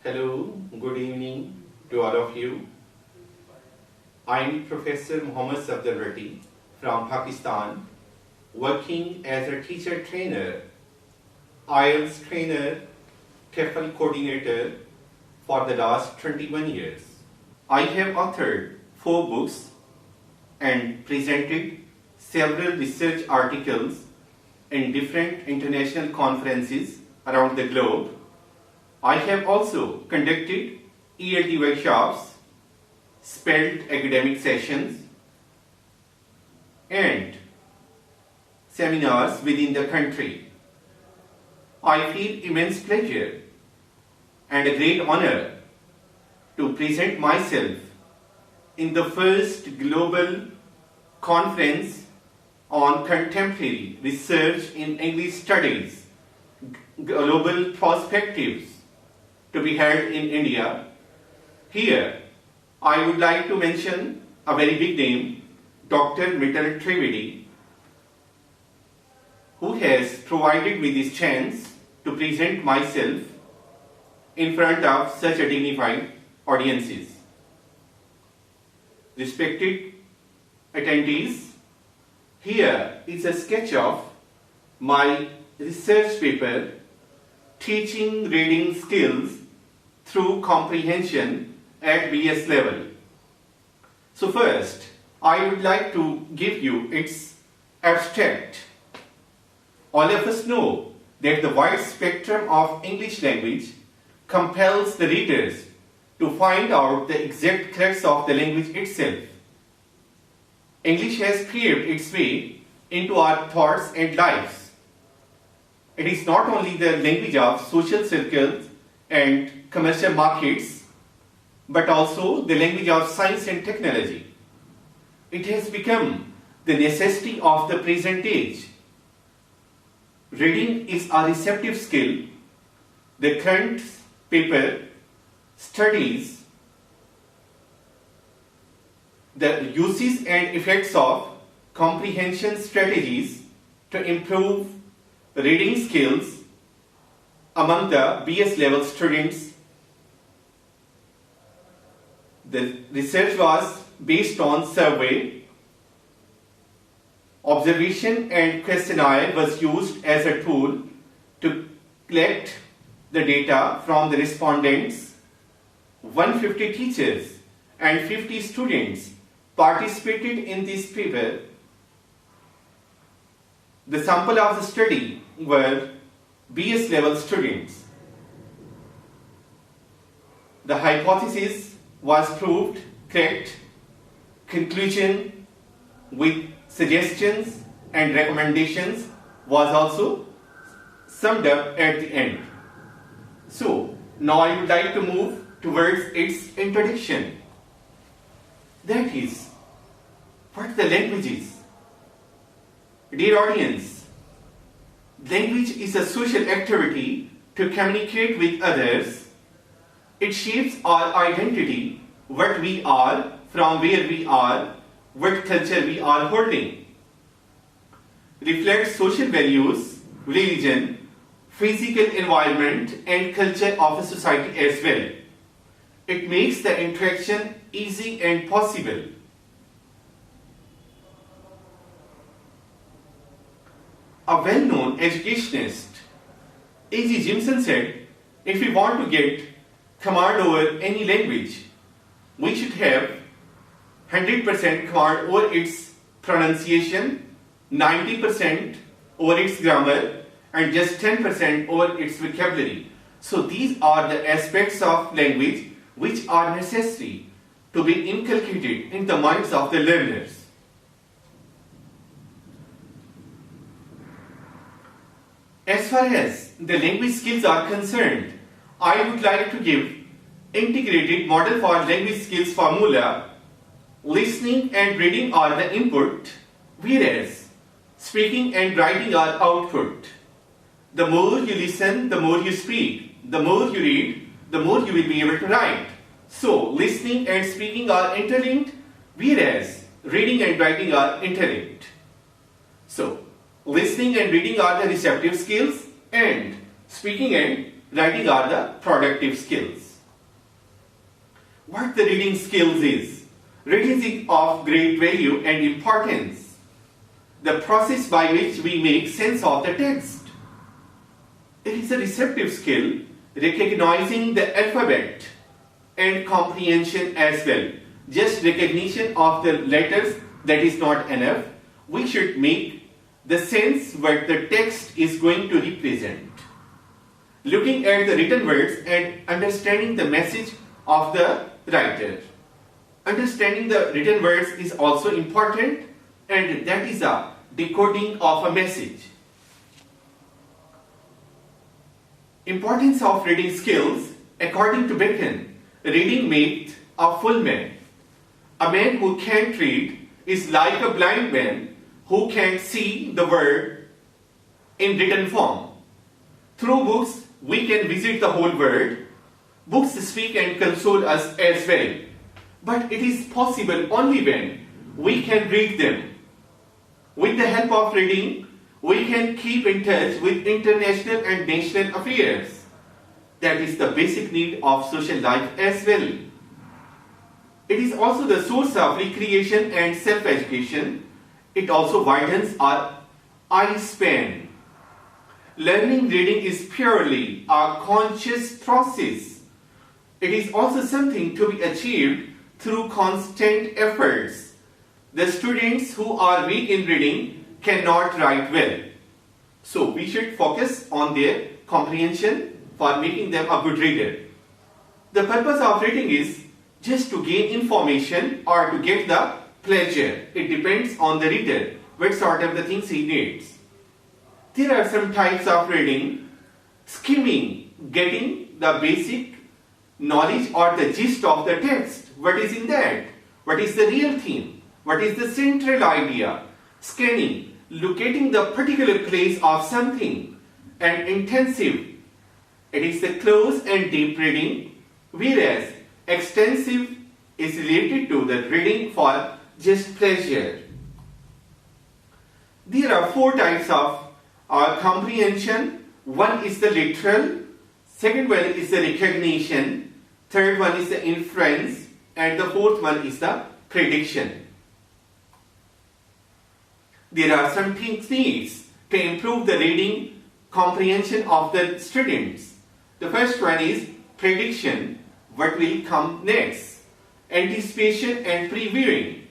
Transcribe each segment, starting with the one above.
Hello, good evening to all of you. I am Professor Mohammed Safdarwati from Pakistan, working as a teacher trainer, IELTS trainer, TEFL coordinator for the last 21 years. I have authored 4 books and presented several research articles in different international conferences around the globe. I have also conducted ELT workshops, spelled academic sessions, and seminars within the country. I feel immense pleasure and a great honor to present myself in the first global conference on contemporary research in English studies, global perspectives, to be held in India. Here, I would like to mention a very big name, Dr. Mittal Trivedi, who has provided me this chance to present myself in front of such a dignified audiences. Respected attendees, here is a sketch of my research paper, Teaching Reading Skills through Comprehension at BS level. So first, I would like to give you its abstract. All of us know that the wide spectrum of English language compels the readers to find out the exact crux of the language itself. English has craved its way into our thoughts and lives. It is not only the language of social circles and commercial markets, but also the language of science and technology. It has become the necessity of the present age. Reading is a receptive skill. The current paper studies the uses and effects of comprehension strategies to improve reading skills among the BS level students. The research was based on survey, observation and questionnaire was used as a tool to collect the data from the respondents. 150 teachers and 50 students participated in this paper. The sample of the study were BS level students. The hypothesis was proved correct. Conclusion with suggestions and recommendations was also summed up at the end. So now I would like to move towards its introduction. That is, what the language is. Dear audience, language is a social activity to communicate with others. It shapes our identity, what we are, from where we are, what culture we are holding. Reflects social values, religion, physical environment and culture of a society as well. It makes the interaction easy and possible. A well-known educationist, A.G. Jimson, said, if we want to get command over any language, we should have 100% command over its pronunciation, 90% over its grammar, and just 10% over its vocabulary. So these are the aspects of language which are necessary to be inculcated in the minds of the learners. As far as the language skills are concerned, I would like to give integrated model for language skills formula. Listening and reading are the input, whereas speaking and writing are output. The more you listen, the more you speak. The more you read, the more you will be able to write. So, listening and speaking are interlinked, whereas reading and writing are interlinked. So, listening and reading are the receptive skills, and speaking and writing are the productive skills. what the reading skills is. Reading is of great value and importance. The process by which we make sense of the text. It is a receptive skill, recognizing the alphabet and comprehension as well. Just recognition of the letters, that is not enough. We should make the sense what the text is going to represent. Looking at the written words and understanding the message of the writer. Understanding the written words is also important, and that is a decoding of a message. Importance of reading skills. According to Bacon, reading makes a full man. A man who can't read is like a blind man who can't see the word in written form. Through books, we can visit the whole world. Books speak and console us as well. But it is possible only when we can read them. With the help of reading, we can keep in touch with international and national affairs. That is the basic need of social life as well. It is also the source of recreation and self-education. It also widens our eye span. Learning reading is purely a conscious process. It is also something to be achieved through constant efforts. The students who are weak in reading cannot write well. So we should focus on their comprehension for making them a good reader. The purpose of reading is just to gain information or to get the pleasure. It depends on the reader, what sort of the things he needs. There are some types of reading. Skimming, getting the basic knowledge or the gist of the text. What is in that? What is the real theme? What is the central idea? Scanning, locating the particular place of something. And intensive, it is the close and deep reading, whereas extensive is related to the reading for just pleasure. There are four types of comprehension. One is the literal, second one is the recognition, third one is the inference, and the fourth one is the prediction. There are some techniques to improve the reading comprehension of the students. The first one is prediction, what will come next, anticipation and previewing.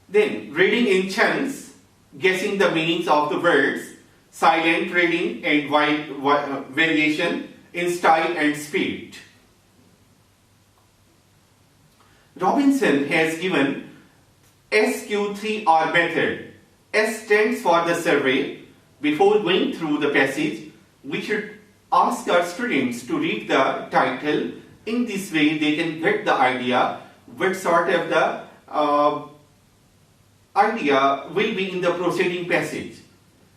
Then reading in chunks, guessing the meanings of the words, silent reading and variation in style and speed. Robinson has given SQ3R method. S stands for the survey. Before going through the passage, we should ask our students to read the title. In this way, they can get the idea what sort of the idea will be in the proceeding passage.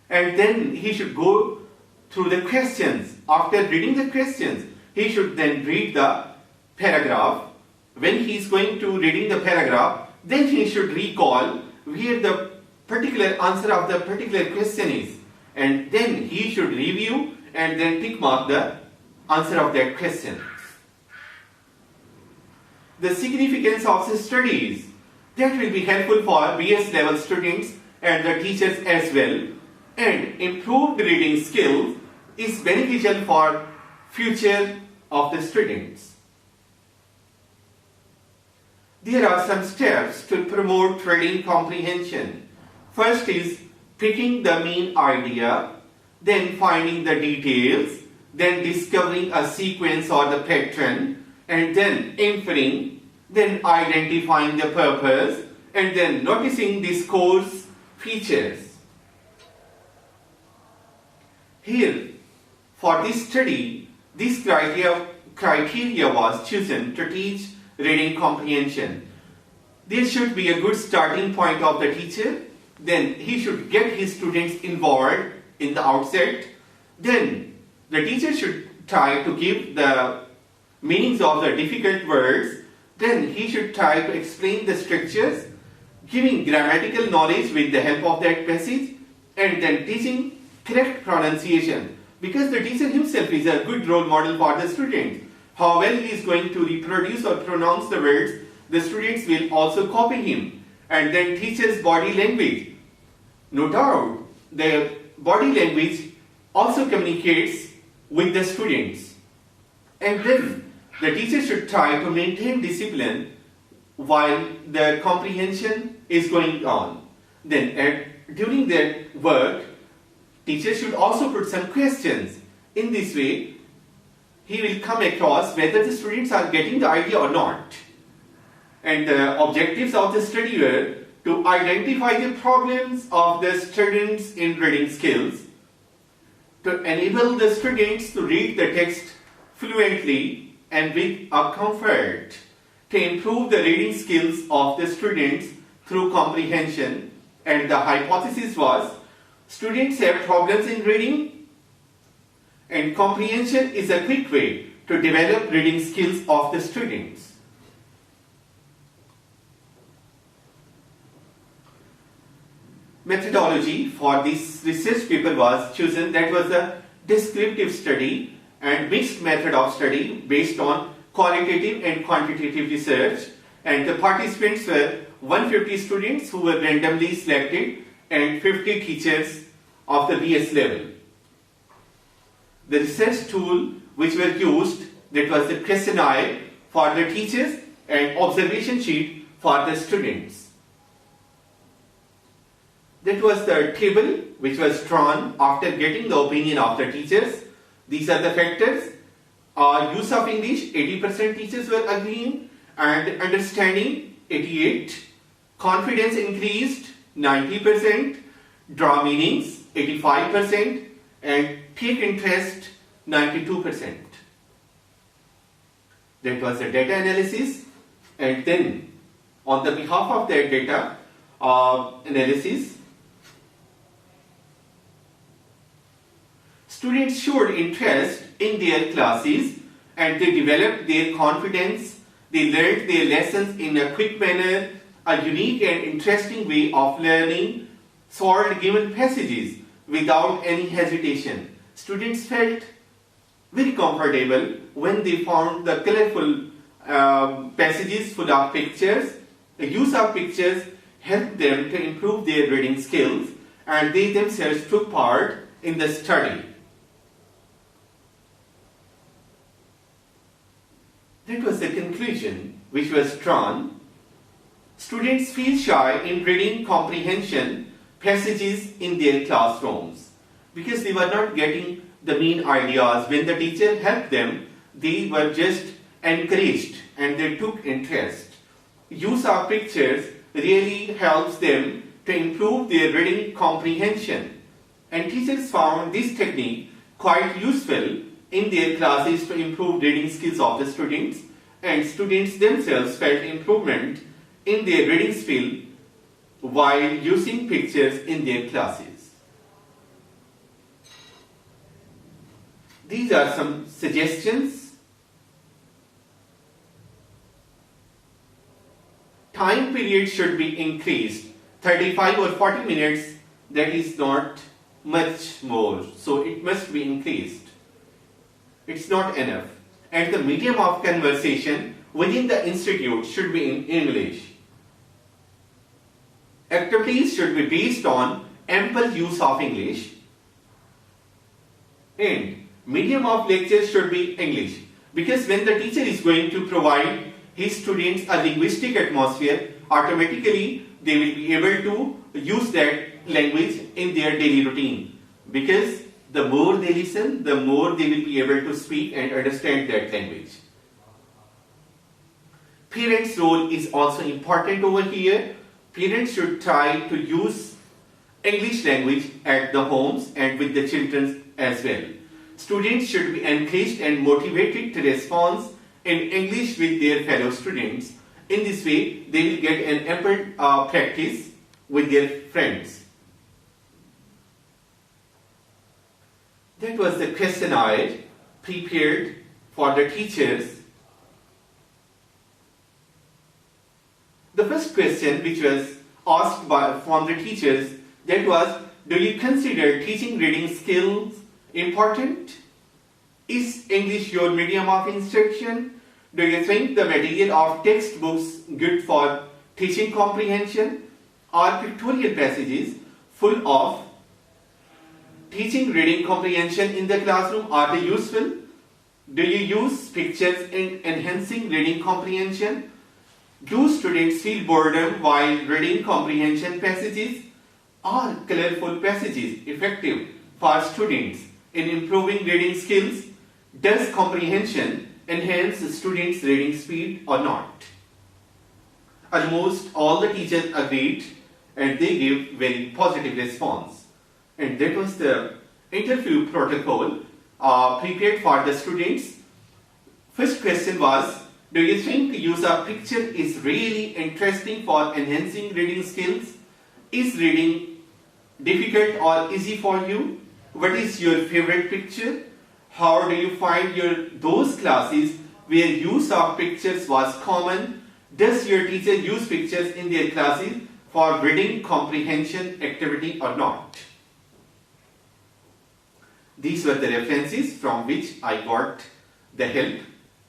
And then he should go through the questions. After reading the questions, he should then read the paragraph. When he is going to reading the paragraph, then he should recall where the particular answer of the particular question is. And then he should review and then tick mark the answer of that question. The significance of the studies, that will be helpful for BS level students and the teachers as well. And improved reading skills is beneficial for future of the students. There are some steps to promote reading comprehension. First is picking the main idea, then finding the details, then discovering a sequence or the pattern, and then inferring, then identifying the purpose, and then noticing these course features. Here, for this study, this criteria was chosen to teach reading comprehension. There should be a good starting point of the teacher. Then he should get his students involved in the outset. Then the teacher should try to give the meanings of the difficult words. Then he should try to explain the structures, giving grammatical knowledge with the help of that passage, and then teaching correct pronunciation. Because the teacher himself is a good role model for the students. how well he is going to reproduce or pronounce the words, the students will also copy him. And then teacher's body language. No doubt, the body language also communicates with the students. And then the teacher should try to maintain discipline while the comprehension is going on. Then during that work, teacher should also put some questions. In this way, he will come across whether the students are getting the idea or not. And the objectives of the study were to identify the problems of the students in reading skills, to enable the students to read the text fluently and with a comfort, to improve the reading skills of the students through comprehension. And the hypothesis was, students have problems in reading, and comprehension is a quick way to develop reading skills of the students. Methodology for this research paper was chosen. That was a descriptive study and mixed method of study based on qualitative and quantitative research, and the participants were 150 students who were randomly selected and 50 teachers of the BS level. The research tool which were used, that was the questionnaire for the teachers and observation sheet for the students. That was the table which was drawn after getting the opinion of the teachers. These are the factors. Use of English, 80% teachers were agreeing, and understanding, 88%. Confidence increased, 90%. Draw meanings, 85%. And take interest, 92%. That was the data analysis. And then, on the behalf of that data analysis, students showed interest in their classes and they developed their confidence. They learned their lessons in a quick manner, a unique and interesting way of learning, solved given passages without any hesitation. Students felt very comfortable when they found the colorful passages full of pictures. The use of pictures helped them to improve their reading skills, and they themselves took part in the study. That was the conclusion which was drawn. Students feel shy in reading comprehension passages in their classrooms because they were not getting the main ideas. When the teacher helped them, they were just encouraged and they took interest. Use of pictures really helps them to improve their reading comprehension, and teachers found this technique quite useful in their classes to improve reading skills of the students, and students themselves felt improvement in their reading skill while using pictures in their classes. These are some suggestions. Time period should be increased. 35 or 40 minutes, that is not much more, so it must be increased. It's not enough. And the medium of conversation within the institute should be in English. Activities should be based on ample use of English. And medium of lectures should be English. Because when the teacher is going to provide his students a linguistic atmosphere, automatically they will be able to use that language in their daily routine. Because the more they listen, the more they will be able to speak and understand that language. Parents' role is also important over here. Parents should try to use English language at the homes and with the children as well. Students should be encouraged and motivated to respond in English with their fellow students. In this way, they will get an ample practice with their friends. That was the questionnaire prepared for the teachers. The first question which was asked from the teachers, that was, do you consider teaching reading skills important? Is English your medium of instruction? Do you think the material of textbooks good for teaching comprehension? Are pictorial passages full of teaching reading comprehension in the classroom? Are they useful? Do you use pictures in enhancing reading comprehension? Do students feel boredom while reading comprehension passages? Are colorful passages effective for students in improving reading skills? Does comprehension enhance students' reading speed or not? Almost all the teachers agreed and they gave very positive response. And that was the interview protocol prepared for the students. First question was, do you think the use of picture is really interesting for enhancing reading skills? Is reading difficult or easy for you? What is your favorite picture? How do you find those classes where use of pictures was common? Does your teacher use pictures in their classes for reading comprehension activity or not? These were the references from which I got the help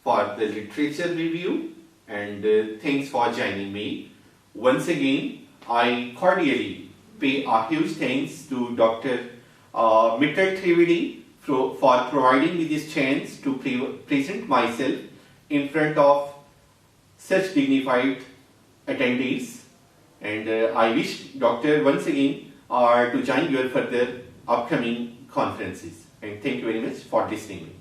for the literature review, and thanks for joining me. Once again, I cordially pay a huge thanks to Dr. Mittal Trivedi for providing me this chance to present myself in front of such dignified attendees, and I wish Doctor once again to join your further upcoming conferences, and thank you very much for listening.